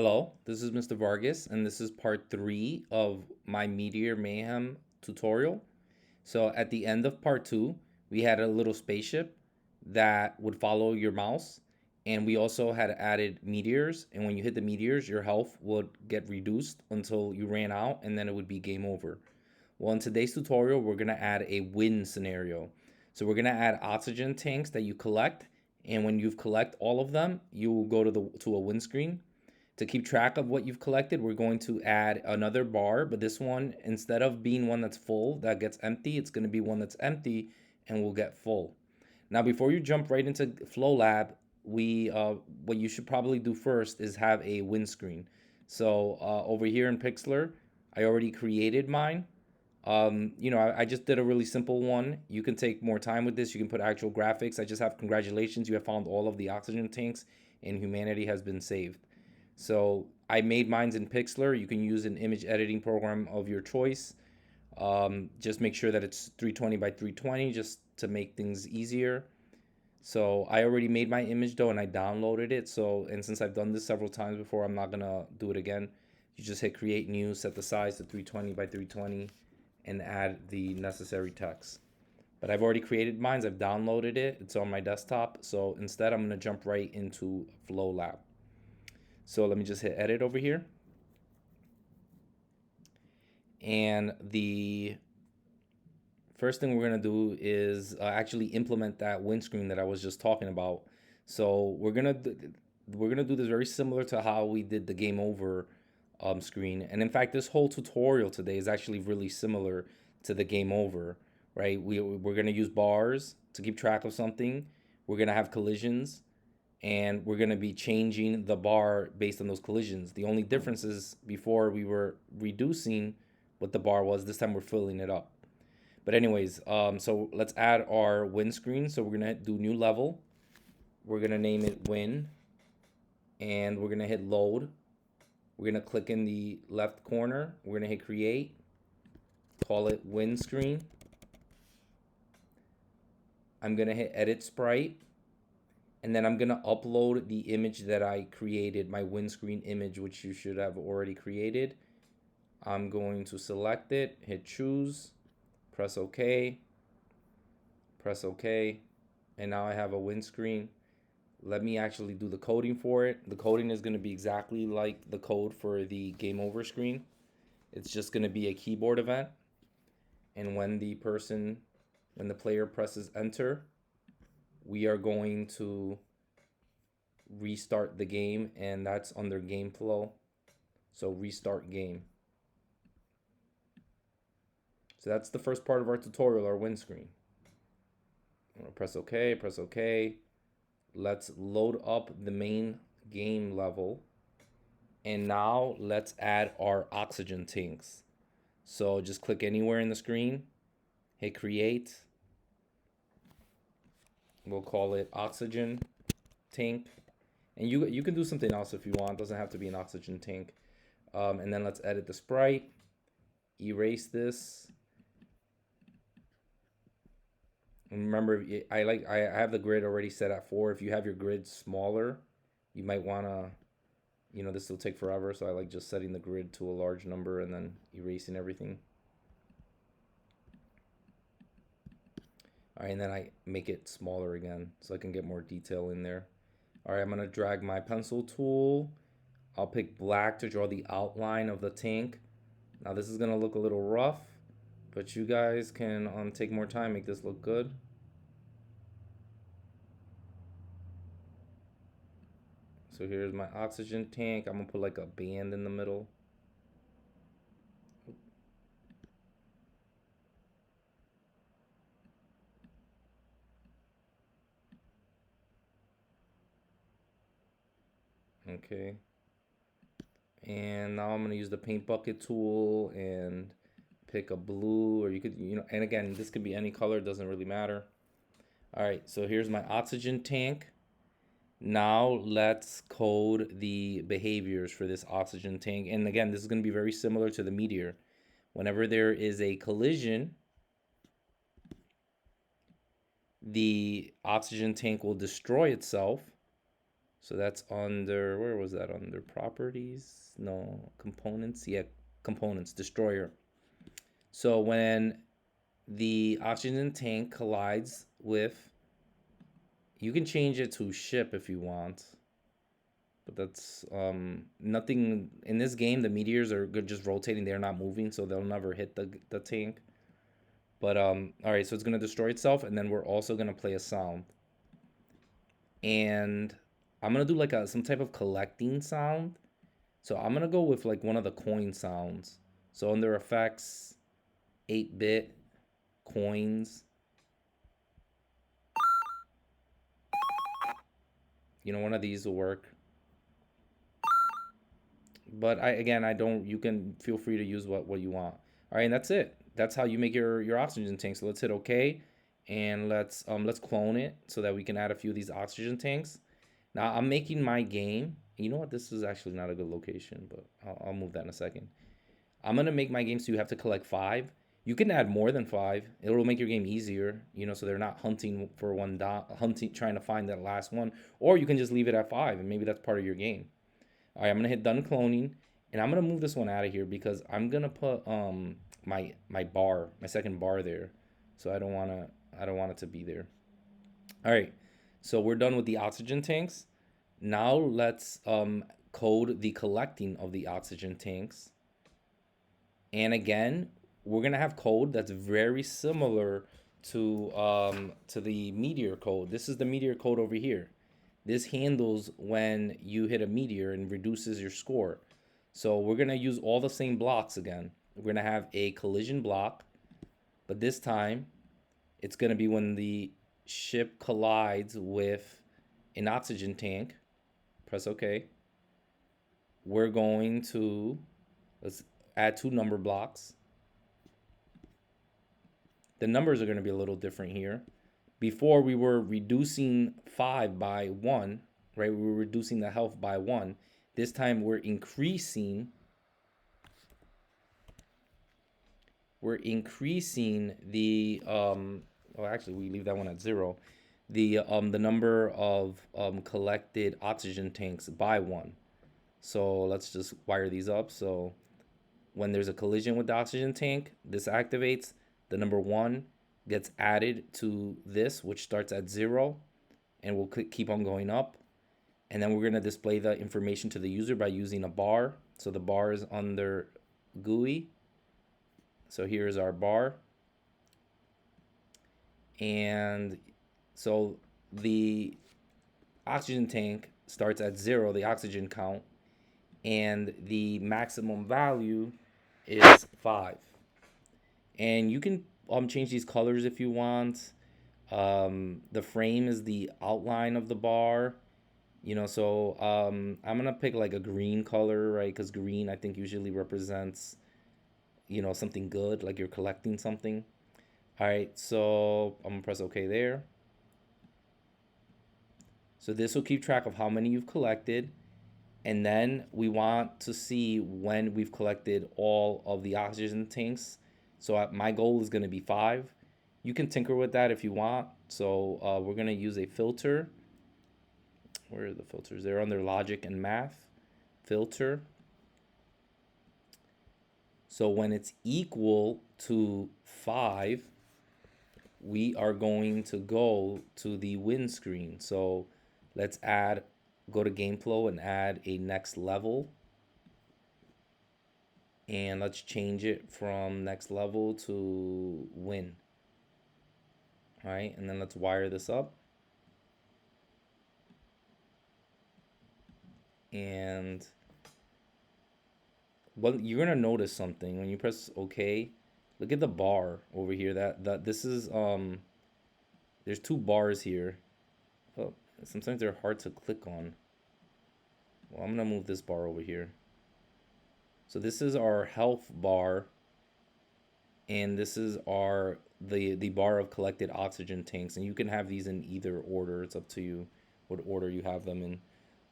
Hello, this is Mr. Vargas, and this is part 3 of my Meteor Mayhem tutorial. So at the end of part 2, we had a little spaceship that would follow your mouse, and we also had added meteors, and when you hit the meteors, your health would get reduced until you ran out, and then it would be game over. Well, in today's tutorial, we're going to add a win scenario. So we're going to add oxygen tanks that you collect, and when you've collect all of them, you will go to a win screen. To keep track of what you've collected, we're going to add another bar, but this one, instead of being one that's full that gets empty, it's going to be one that's empty and will get full. Now, before you jump right into Flow Lab, what you should probably do first is have a windscreen. So over here in Pixlr, I already created mine. I just did a really simple one. You can take more time with this. You can put actual graphics. I just have congratulations. You have found all of the oxygen tanks and humanity has been saved. So I made mines in Pixlr. You can use an image editing program of your choice. Just make sure that it's 320 by 320 just to make things easier. So I already made my image though and I downloaded it. And since I've done this several times before, I'm not gonna do it again. You just hit create new, set the size to 320 by 320 and add the necessary text. But I've already created mine. I've downloaded it. It's on my desktop. So instead, I'm gonna jump right into Flow Lab. So let me just hit edit over here. And the first thing we're going to do is actually implement that windscreen that I was just talking about. So we're gonna do this very similar to how we did the game over screen. And in fact, this whole tutorial today is actually really similar to the game over, right? We're gonna use bars to keep track of something. We're gonna have collisions, and we're going to be changing the bar based on those collisions. The only difference is before we were reducing what the bar was, this time we're filling it up. But anyways, so let's add our win screen. So we're going to do new level. We're going to name it win, and we're going to hit load. We're going to click in the left corner. We're going to hit create, call it win screen. I'm going to hit edit sprite. And then I'm gonna upload the image that I created, my windscreen image, which you should have already created. I'm going to select it, hit choose, press OK, press OK, and now I have a windscreen. Let me actually do the coding for it. The coding is gonna be exactly like the code for the game over screen. It's just gonna be a keyboard event, and when the player presses enter, we are going to restart the game, and that's under game flow. So restart game. So that's the first part of our tutorial, our windscreen. Press OK, press OK. Let's load up the main game level. And now let's add our oxygen tanks. So just click anywhere in the screen, hit create. We'll call it oxygen tank. And you can do something else if you want. It doesn't have to be an oxygen tank. And then let's edit the sprite. Erase this. And remember, I have the grid already set at 4. If you have your grid smaller, you might wanna, this will take forever. So I like just setting the grid to a large number and then erasing everything. All right, and then I make it smaller again so I can get more detail in there. All right, I'm gonna drag my pencil tool. I'll pick black to draw the outline of the tank. Now this is gonna look a little rough, but you guys can take more time, make this look good. So here's my oxygen tank. I'm gonna put like a band in the middle. Okay. And now I'm gonna use the paint bucket tool and pick a blue, or you could, and again, this could be any color, it doesn't really matter. All right, so here's my oxygen tank. Now let's code the behaviors for this oxygen tank. And again, this is going to be very similar to the Meteor. Whenever there is a collision, the oxygen tank will destroy itself. So that's under, where was that? Under properties? No, components. Yeah, components, destroyer. So when the oxygen tank collides with, you can change it to ship if you want, but that's nothing in this game. The meteors are good, just rotating. They're not moving, so they'll never hit the tank. But all right, so it's gonna destroy itself, and then we're also gonna play a sound, and I'm gonna do like a some type of collecting sound. So I'm gonna go with like one of the coin sounds. So under effects, 8-bit coins. One of these will work. But I don't. You can feel free to use what you want. All right, and that's it. That's how you make your oxygen tank. So let's hit OK, and let's clone it so that we can add a few of these oxygen tanks. Now I'm making my game. You know what? This is actually not a good location, but I'll move that in a second. I'm gonna make my game so you have to collect 5. You can add more than 5. It'll make your game easier, so they're not hunting for one dot, hunting trying to find that last one. Or you can just leave it at 5, and maybe that's part of your game. All right, I'm gonna hit done cloning, and I'm gonna move this one out of here because I'm gonna put my second bar there, so I don't want it to be there. All right, so we're done with the oxygen tanks. Now let's code the collecting of the oxygen tanks. And again, we're gonna have code that's very similar to the meteor code. This is the meteor code over here. This handles when you hit a meteor and reduces your score. So we're gonna use all the same blocks again. We're gonna have a collision block, but this time it's gonna be when the ship collides with an oxygen tank. Press OK. We're going to let's add 2 number blocks. The numbers are going to be a little different here. Before we were reducing 5 by 1, right? We were reducing the health by 1. This time we're increasing the well, actually we leave that one at 0. The number of collected oxygen tanks by 1. So let's just wire these up. So when there's a collision with the oxygen tank, this activates. The number 1 gets added to this, which starts at 0, and we'll keep on going up. And then we're going to display the information to the user by using a bar. So the bar is under GUI. So here's our bar. And so the oxygen tank starts at 0, the oxygen count, and the maximum value is 5. And you can change these colors if you want. The frame is the outline of the bar. So I'm gonna pick like a green color, right? Because green I think usually represents something good, like you're collecting something. All right, so I'm gonna press OK there. So this will keep track of how many you've collected, and then we want to see when we've collected all of the oxygen tanks. So my goal is going to be 5. You can tinker with that if you want. So we're going to use a filter. Where are the filters? They're under logic and math. Filter. So when it's equal to 5, we are going to go to the win screen. So let's go to game flow and add a next level. And let's change it from next level to win. All right, and then let's wire this up. And you're gonna notice something when you press OK. Look at the bar over here. That this is there's 2 bars here. Oh, sometimes they're hard to click on. Well, I'm gonna move this bar over here. So this is our health bar, and this is the bar of collected oxygen tanks, and you can have these in either order. It's up to you what order you have them in.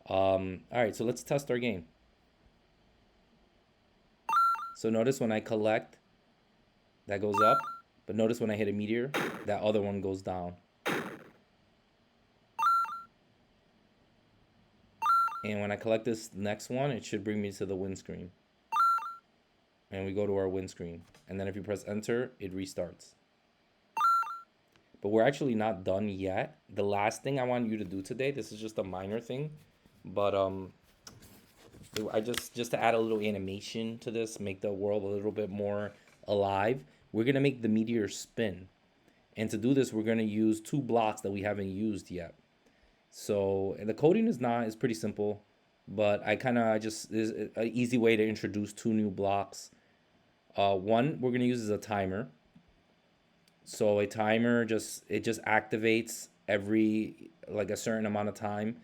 All right, so let's test our game. So notice when I collect, that goes up, but notice when I hit a meteor, that other one goes down. And when I collect this next one, it should bring me to the windscreen. And we go to our windscreen. And then if you press enter, it restarts. But we're actually not done yet. The last thing I want you to do today, this is just a minor thing, but I just to add a little animation to this, make the world a little bit more alive. We're gonna make the meteor spin, and to do this, we're gonna use two blocks that we haven't used yet. So and the coding is pretty simple, but I just is an easy way to introduce two new blocks. One we're gonna use is a timer. So a timer just activates every like a certain amount of time.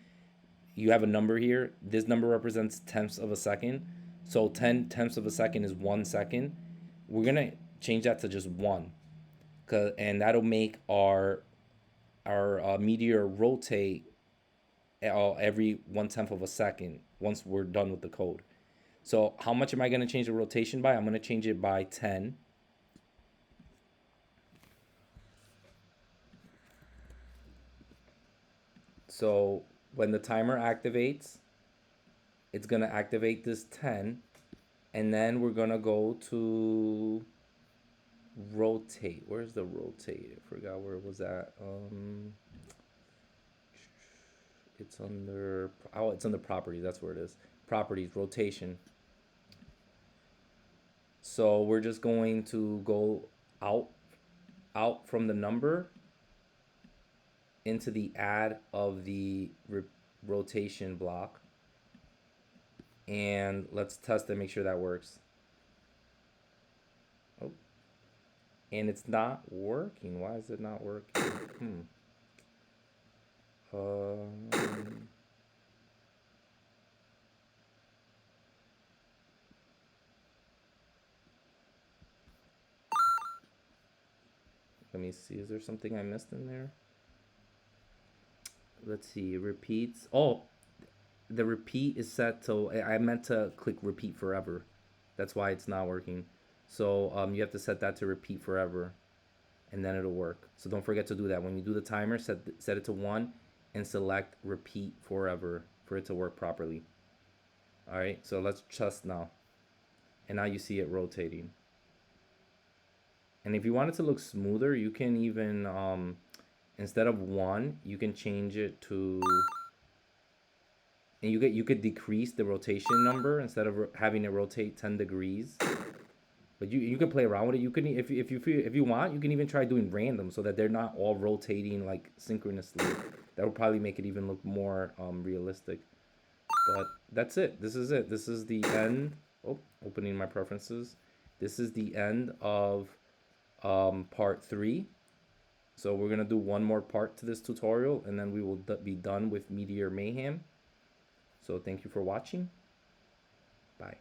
You have a number here. This number represents tenths of a second. So 10 tenths of a second is 1 second. We're gonna change that to just one, and that'll make our meteor rotate every 1/10 of a second once we're done with the code. So how much am I gonna change the rotation by? I'm gonna change it by 10. So when the timer activates, it's gonna activate this 10, and then we're gonna go to rotate. Where's the rotate? I forgot where it was at. It's under it's under properties. That's where it is. Properties, rotation. So we're just going to go out from the number into the add of the rotation block, and let's test and make sure that works. Oh, and it's not working. Why is it not working? Let me see. Is there something I missed in there? Let's see. Repeats. Oh, the repeat is set to. I meant to click repeat forever. That's why it's not working. So you have to set that to repeat forever, and then it'll work. So don't forget to do that. When you do the timer, set it to 1 and select repeat forever for it to work properly. All right, so let's test now. And now you see it rotating. And if you want it to look smoother, you can even, instead of 1, you can change it to, and you could decrease the rotation number instead of having it rotate 10 degrees. But you can play around with it. You can if you want, you can even try doing random so that they're not all rotating like synchronously. That will probably make it even look more realistic. But that's it. This is it. This is the end. Oh, opening my preferences. This is the end of part 3. So we're gonna do one more part to this tutorial, and then we will be done with Meteor Mayhem. So thank you for watching. Bye.